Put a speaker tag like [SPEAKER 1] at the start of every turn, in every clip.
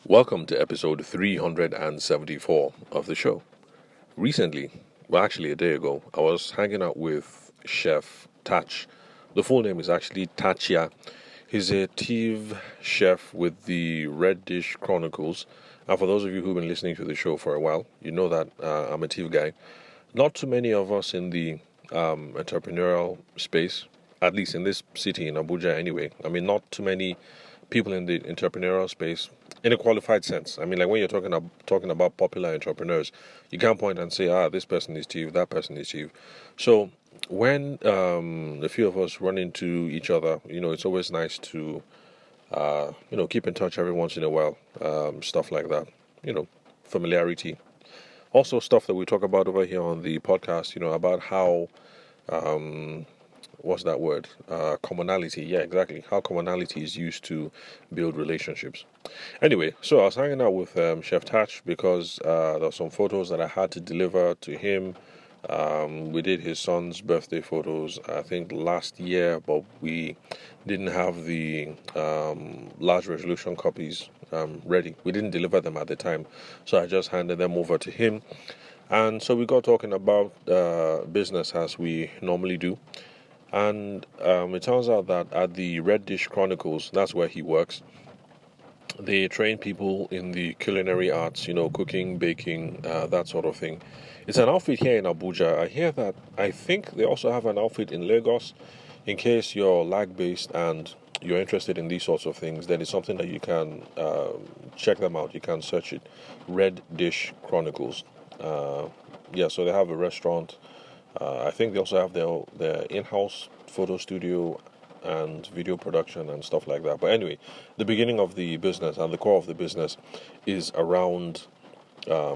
[SPEAKER 1] Welcome to episode 374 of the show. Recently, well, actually a day ago, I was hanging out with Chef Tach. The full name is actually Tachia. He's a TV chef with the Red Dish Chronicles. And for those of you who've been listening to the show for a while, you know that I'm a TV guy. Not too many of us in the entrepreneurial space, at least in this city, in Abuja anyway. I mean, not too many people in the entrepreneurial space in a qualified sense. I mean, like when you're talking about popular entrepreneurs, you can't point and say, this person is chief, that person is chief. So when a few of us run into each other, it's always nice to keep in touch every once in a while. Stuff like that, familiarity. Also, stuff that we talk about over here on the podcast, about how what's that word? Commonality. Yeah, exactly. How commonality is used to build relationships. Anyway, so I was hanging out with Chef Tatch because there were some photos that I had to deliver to him. We did his son's birthday photos, I think, last year, but we didn't have the large resolution copies ready. We didn't deliver them at the time, so I just handed them over to him. And so we got talking about business as we normally do. And it turns out that at the Red Dish Chronicles, that's where he works, they train people in the culinary arts, cooking, baking, that sort of thing. It's an outfit here in Abuja. I think they also have an outfit in Lagos. In case you're lag-based and you're interested in these sorts of things, then it's something that you can check them out. You can search it. Red Dish Chronicles. So they have a restaurant. I think they also have their in-house photo studio and video production and stuff like that. But anyway, the beginning of the business and the core of the business is around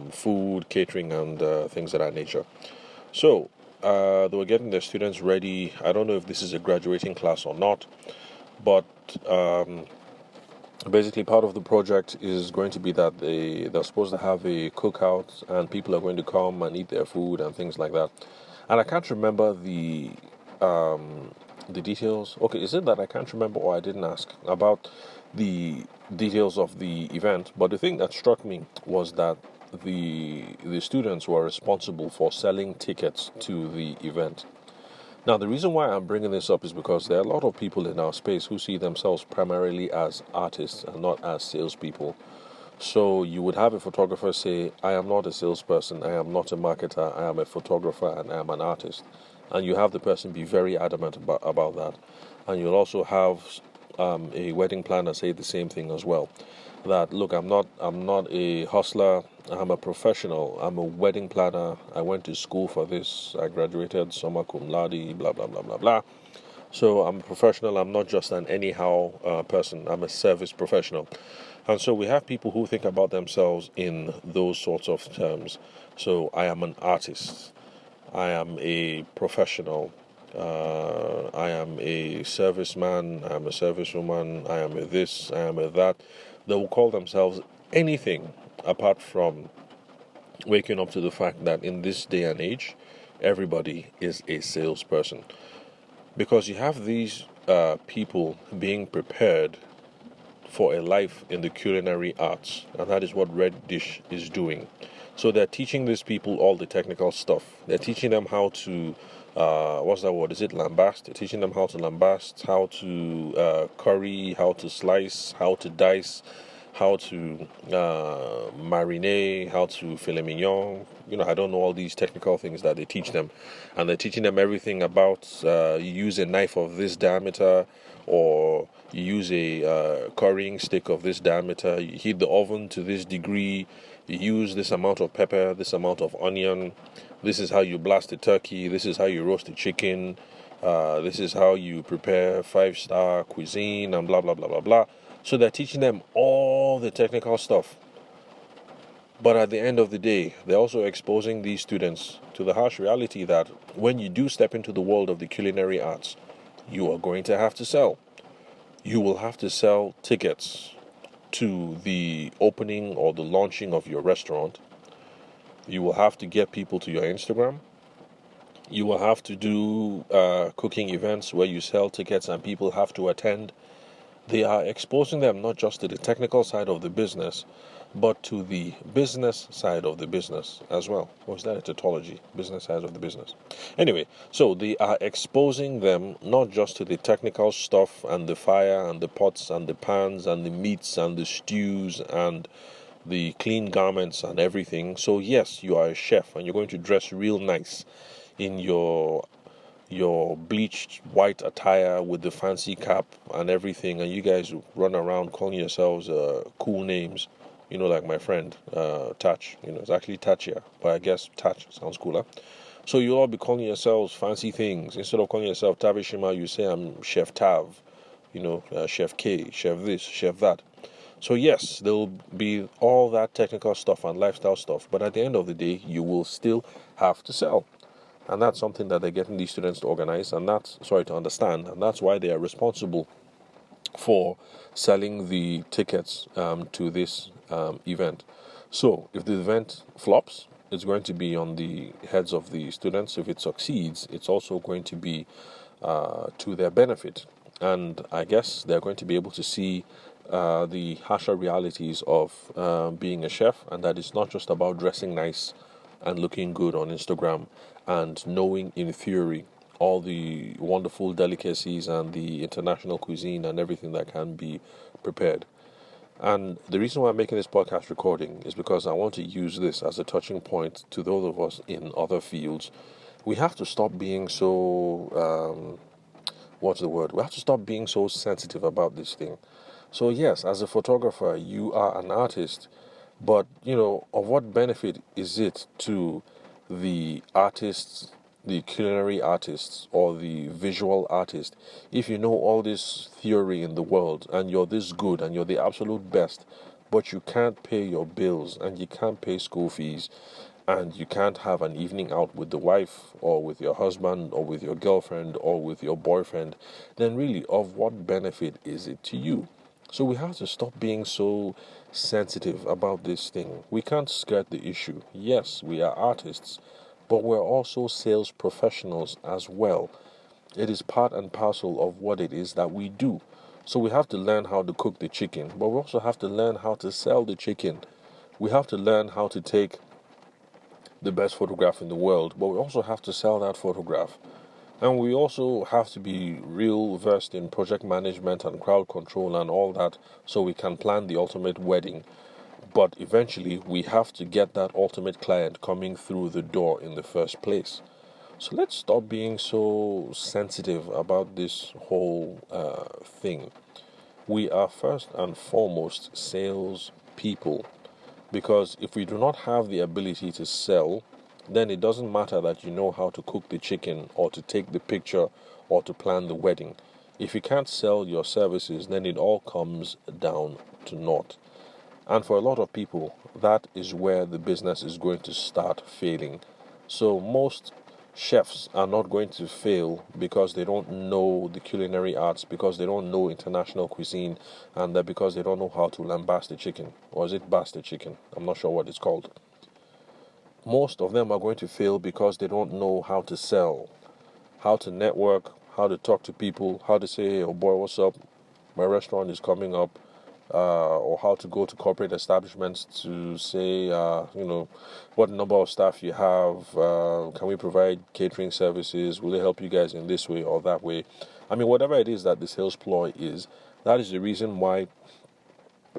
[SPEAKER 1] food, catering, and things of that nature. So they were getting their students ready. I don't know if this is a graduating class or not, but basically part of the project is going to be that they're supposed to have a cookout and people are going to come and eat their food and things like that. And I can't remember the details. Okay, is it that I can't remember or I didn't ask about the details of the event? But the thing that struck me was that the students were responsible for selling tickets to the event. Now, the reason why I'm bringing this up is because there are a lot of people in our space who see themselves primarily as artists and not as salespeople. So you would have a photographer say, I am not a salesperson, I am not a marketer, I am a photographer and I am an artist. And you have the person be very adamant about that. And you'll also have a wedding planner say the same thing as well. That, look, I'm not a hustler, I'm a professional, I'm a wedding planner, I went to school for this, I graduated summa cum laude, blah, blah, blah, blah, blah. So I'm a professional, I'm not just an anyhow person, I'm a service professional. And so we have people who think about themselves in those sorts of terms. So I am an artist, I am a professional, I am a serviceman, I am a servicewoman, I am a this, I am a that. They will call themselves anything apart from waking up to the fact that in this day and age, everybody is a salesperson. Because you have these people being prepared for a life in the culinary arts, and that is what Red Dish is doing. So they're teaching these people all the technical stuff. They're teaching them how to, what's that word? Is it lambast? They're teaching them how to lambast, how to curry, how to slice, how to dice, how to marinate, how to filet mignon. I don't know all these technical things that they teach them. And they're teaching them everything about you use a knife of this diameter, or you use a currying stick of this diameter, you heat the oven to this degree, you use this amount of pepper, this amount of onion, this is how you blast a turkey, this is how you roast a chicken, this is how you prepare 5-star cuisine, and blah, blah, blah, blah, blah. So they're teaching them all the technical stuff. But at the end of the day, they're also exposing these students to the harsh reality that when you do step into the world of the culinary arts, you are going to have to sell. You will have to sell tickets to the opening or the launching of your restaurant. You will have to get people to your Instagram. You will have to do cooking events where you sell tickets and people have to attend. they are exposing them not just to the technical side of the business, but to the business side of the business as well. Or is that a tautology? Business side of the business. Anyway, so they are exposing them not just to the technical stuff and the fire and the pots and the pans and the meats and the stews and the clean garments and everything. So yes, you are a chef and you're going to dress real nice in your bleached white attire with the fancy cap and everything, and you guys run around calling yourselves cool names, like my friend Touch. It's actually Tachia, but I guess Touch sounds cooler. So you'll all be calling yourselves fancy things. Instead of calling yourself Tabishima, you say I'm Chef Tav, Chef K, Chef this, Chef that. So yes, there will be all that technical stuff and lifestyle stuff, but at the end of the day, you will still have to sell. And that's something that they're getting these students to organize, and to understand, and that's why they are responsible for selling the tickets to this event. So if the event flops, it's going to be on the heads of the students. If it succeeds, it's also going to be to their benefit. And I guess they're going to be able to see the harsher realities of being a chef, and that it's not just about dressing nice and looking good on Instagram and knowing in theory all the wonderful delicacies and the international cuisine and everything that can be prepared. And the reason why I'm making this podcast recording is because I want to use this as a touching point to those of us in other fields. We have to stop being so, what's the word? We have to stop being so sensitive about this thing. So yes, as a photographer, you are an artist, but, of what benefit is it to the artists, the culinary artists, or the visual artist, if you know all this theory in the world and you're this good and you're the absolute best, but you can't pay your bills and you can't pay school fees and you can't have an evening out with the wife or with your husband or with your girlfriend or with your boyfriend, then really, of what benefit is it to you? So we have to stop being so sensitive about this thing. We can't skirt the issue. Yes, we are artists, but we're also sales professionals as well. It is part and parcel of what it is that we do. So we have to learn how to cook the chicken, but we also have to learn how to sell the chicken. We have to learn how to take the best photograph in the world, but we also have to sell that photograph. And we also have to be real versed in project management and crowd control and all that so we can plan the ultimate wedding. But eventually, we have to get that ultimate client coming through the door in the first place. So let's stop being so sensitive about this whole thing. We are first and foremost sales people, because if we do not have the ability to sell, then it doesn't matter that you know how to cook the chicken or to take the picture or to plan the wedding. If you can't sell your services, then it all comes down to naught. And for a lot of people, that is where the business is going to start failing. So most chefs are not going to fail because they don't know the culinary arts, because they don't know international cuisine, and that because they don't know how to lambast the chicken. Or is it baste the chicken? I'm not sure what it's called. Most of them are going to fail because they don't know how to sell, how to network, how to talk to people, how to say, oh boy, what's up? My restaurant is coming up. Or how to go to corporate establishments to say, what number of staff you have, can we provide catering services, will it help you guys in this way or that way? I mean, whatever it is that the sales ploy is, that is the reason why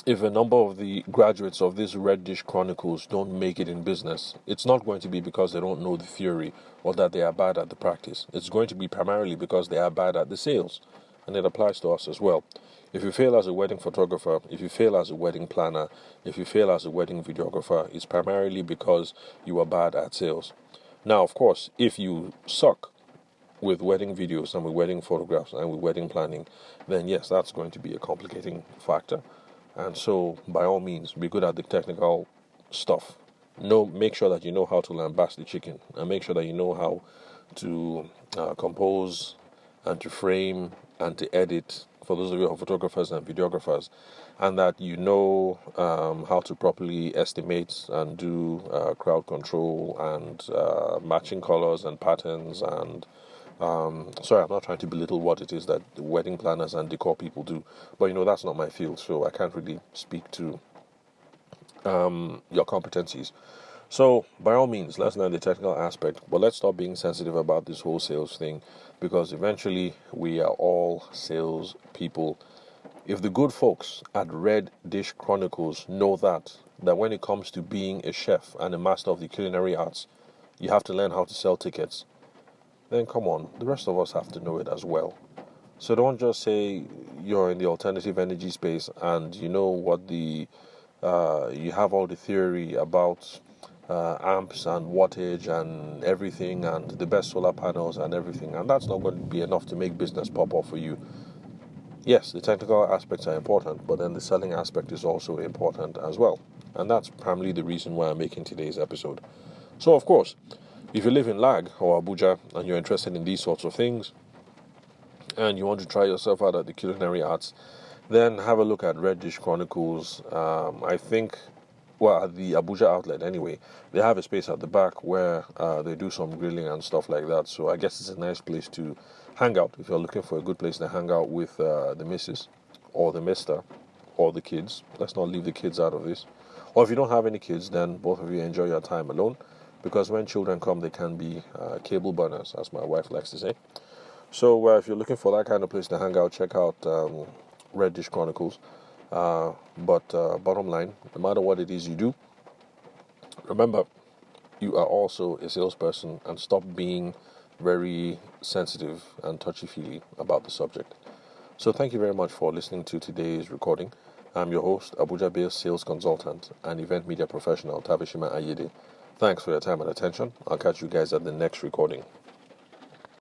[SPEAKER 1] if a number of the graduates of this Red Dish Chronicles don't make it in business, it's not going to be because they don't know the theory or that they are bad at the practice. It's going to be primarily because they are bad at the sales. And it applies to us as well. If you fail as a wedding photographer, if you fail as a wedding planner, if you fail as a wedding videographer, it's primarily because you are bad at sales. Now, of course, if you suck with wedding videos and with wedding photographs and with wedding planning, then yes, that's going to be a complicating factor. And so, by all means, be good at the technical stuff. Make sure that you know how to lambast the chicken, and make sure that you know how to compose and to frame and to edit, for those of you who are photographers and videographers, and that you know how to properly estimate and do crowd control and matching colors and patterns and Sorry, I'm not trying to belittle what it is that the wedding planners and decor people do, but that's not my field, so I can't really speak to your competencies. So, by all means, let's learn the technical aspect, but let's stop being sensitive about this whole sales thing because eventually we are all sales people. If the good folks at Red Dish Chronicles know that when it comes to being a chef and a master of the culinary arts, you have to learn how to sell tickets, then come on, the rest of us have to know it as well. So don't just say you're in the alternative energy space and you know what you have all the theory about amps and wattage and everything and the best solar panels and everything, and that's not going to be enough to make business pop off for you. Yes, the technical aspects are important, but then the selling aspect is also important as well. And that's primarily the reason why I'm making today's episode. So, of course, if you live in Lag or Abuja and you're interested in these sorts of things and you want to try yourself out at the culinary arts, then have a look at Red Dish Chronicles. I think, well, at the Abuja outlet anyway, they have a space at the back where they do some grilling and stuff like that. So I guess it's a nice place to hang out if you're looking for a good place to hang out with the missus or the mister or the kids. Let's not leave the kids out of this. Or if you don't have any kids, then both of you enjoy your time alone because when children come, they can be cable burners, as my wife likes to say. So if you're looking for that kind of place to hang out, check out Red Dish Chronicles. But bottom line, no matter what it is you do, remember, you are also a salesperson and stop being very sensitive and touchy-feely about the subject. So thank you very much for listening to today's recording. I'm your host, Abuja-based sales consultant and event media professional, Tabishima Ayede. Thanks for your time and attention. I'll catch you guys at the next recording.